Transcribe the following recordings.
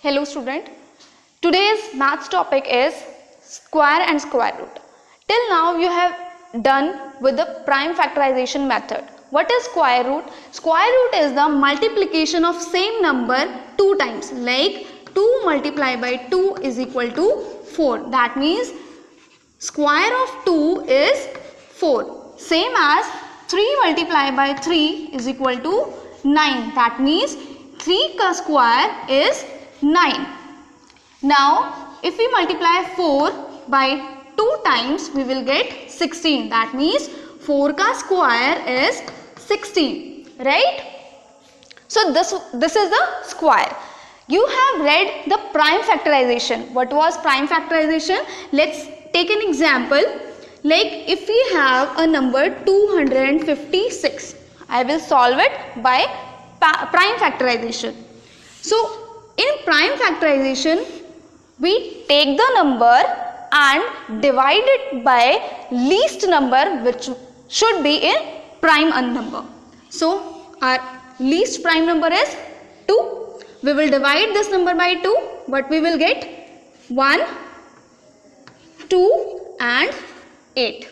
Hello student, today's maths topic is square and square root. Till now you have done with the prime factorization method. What is square root? Square root is the multiplication of same number two times, like 2 multiplied by 2 is equal to 4. That means square of 2 is 4. Same as 3 multiplied by 3 is equal to 9. That means 3 ka square is 9. Now if we multiply 4 by 2 times, we will get 16. That means 4 ka square is 16, right? So this is the square. You have read the prime factorization. What was prime factorization? Let's take an example. Like if we have a number 256, I will solve it by prime factorization. So in prime factorization, we take the number and divide it by least number, which should be in prime number. So our least prime number is 2. We will divide this number by 2. What we will get? 1, 2 and 8.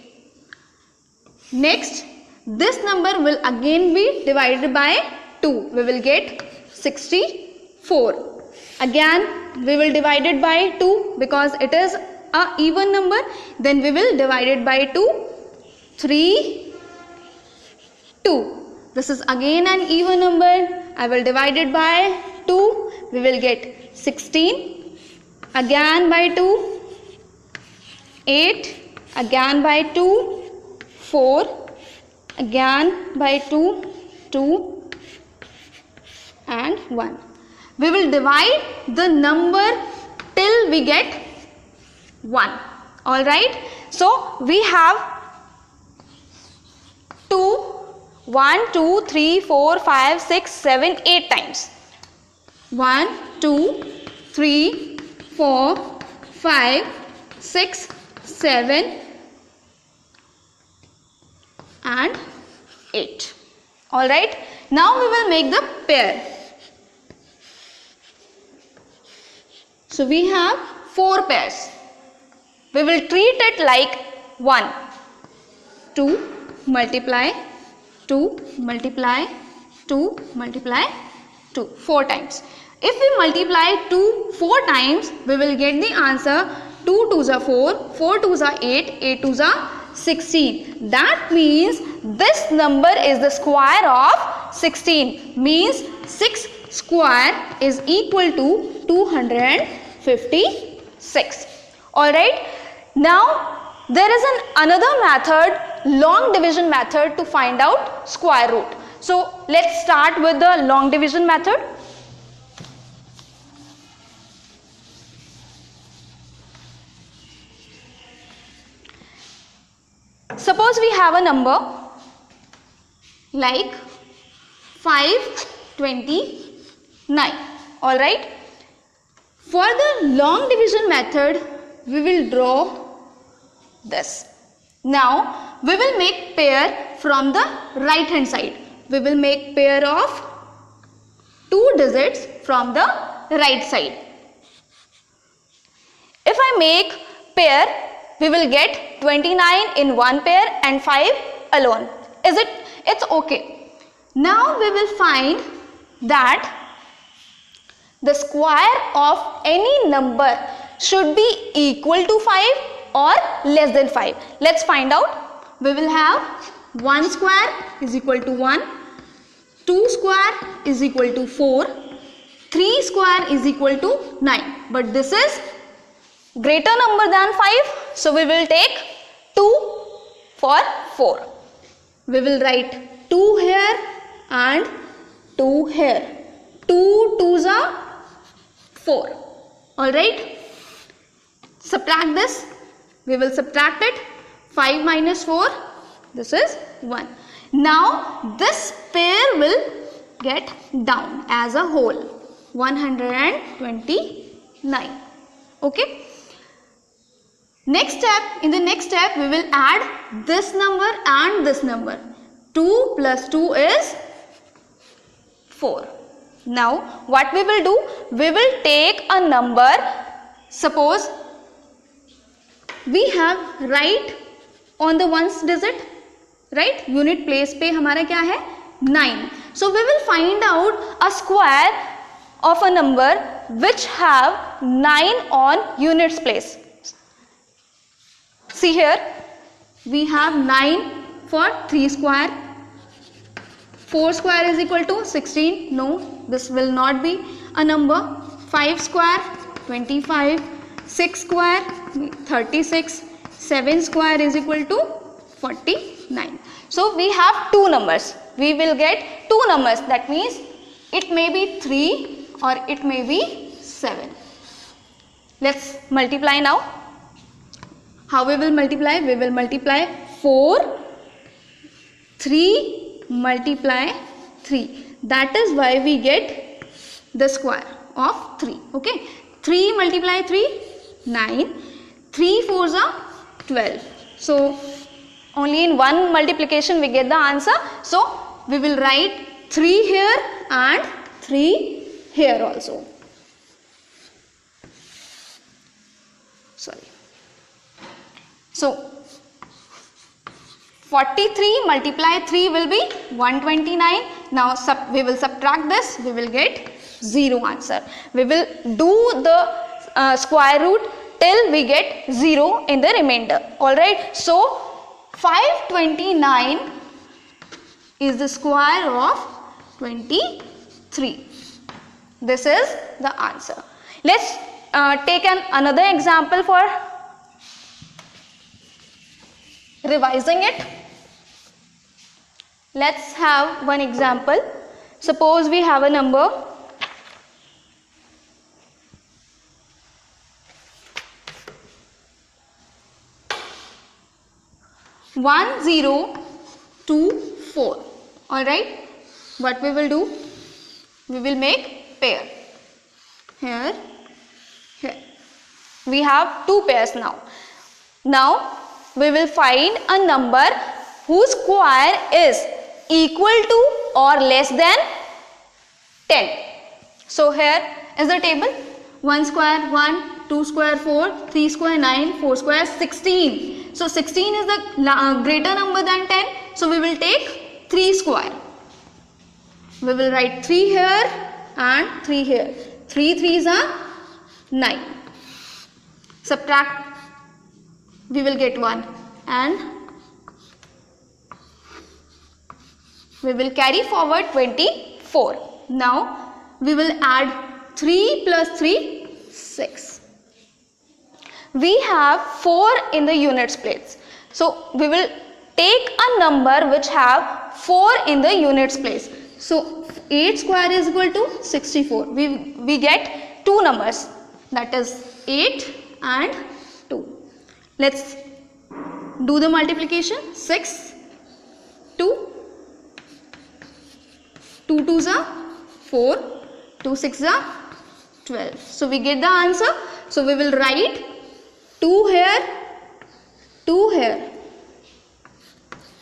Next, this number will again be divided by 2. We will get 64. Again we will divide it by 2 because it is a even number. Then we will divide it by 2. 3, 2. This is again an even number. I will divide it by 2. We will get 16. Again by 2. 8. Again by 2. 4. Again by 2. 2 and 1. We will divide the number till we get 1. Alright. So we have 1, 2, 3, 4, 5, 6, 7, 8 times. 1, 2, 3, 4, 5, 6, 7 and 8. Alright. Now we will make the pair. So we have 4 pairs. We will treat it like 1. 2 multiply 2 multiply 2 multiply 2 4 times. If we multiply 2 4 times, we will get the answer 2 2s are 4, 4 2s are 8, 8 2s are 16. That means this number is the square of 16. Means 6 square is equal to 256. Alright. Now there is another method, long division method, to find out square root. So let's start with the long division method. Suppose we have a number like 529. Alright. For the long division method, we will draw this. Now we will make pair from the right hand side. We will make pair of 2 digits from the right side. If I make pair, we will get 29 in one pair and 5 alone. It's okay. Now we will find that the square of any number should be equal to 5 or less than 5. Let's find out. We will have 1 square is equal to 1, 2 square is equal to 4, 3 square is equal to 9. But this is greater number than 5. So we will take 2 for 4. We will write 2 here and 2 here. 2 2s are 4. Alright. Subtract this. We will subtract it. 5 minus 4. This is 1. Now this pair will get down as a whole. 129. Okay. In the next step, we will add this number and this number. 2 plus 2 is 4. Now what we will do, we will take a number, suppose we have right on the ones digit, right, unit place पे हमारा क्या है 9. So we will find out a square of a number which have 9 on units place. See here, we have 9 for 3 square, 4 square is equal to 16, no, this will not be a number, 5 square 25, 6 square 36, 7 square is equal to 49. So we have two numbers, we will get two numbers, that means it may be 3 or it may be 7. Let's multiply now. How we will multiply? We will multiply 4, 3 multiply 3. That is why we get the square of 3. Okay. 3 multiply 3, 9. 3 4s are 12. So only in one multiplication we get the answer. So we will write 3 here and 3 here also. Sorry. So 43 multiply 3 will be 129. Now we will subtract this, we will get 0 answer. We will do the square root till we get 0 in the remainder. Alright, so 529 is the square of 23. This is the answer. Let's take another example for revising it. Let's have one example. Suppose we have a number 1024. Alright, what we will do? We will make pair. Here, here. We have two pairs now. Now we will find a number whose square is equal to or less than 10. So here is the table. 1 square 1, 2 square 4, 3 square 9, 4 square 16. So 16 is the greater number than 10. So we will take 3 square. We will write 3 here and 3 here. 3 3s are 9. Subtract, we will get 1 and we will carry forward 24. Now we will add 3 plus 3, 6. We have 4 in the units place. So we will take a number which have 4 in the units place. So 8 square is equal to 64. We get two numbers, that is 8 and 2. Let's do the multiplication. 6, 2, 2 2s are 4, 2 6s are 12. So we get the answer. So we will write 2 here, 2 here,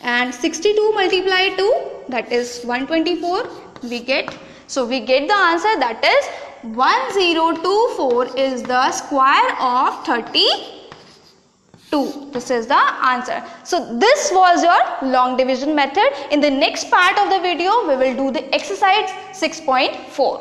and 62 multiply 2, that is 124. We get, so we get the answer, that is 1024 is the square of 32. This is the answer. So this was your long division method. In the next part of the video, we will do the exercise 6.4.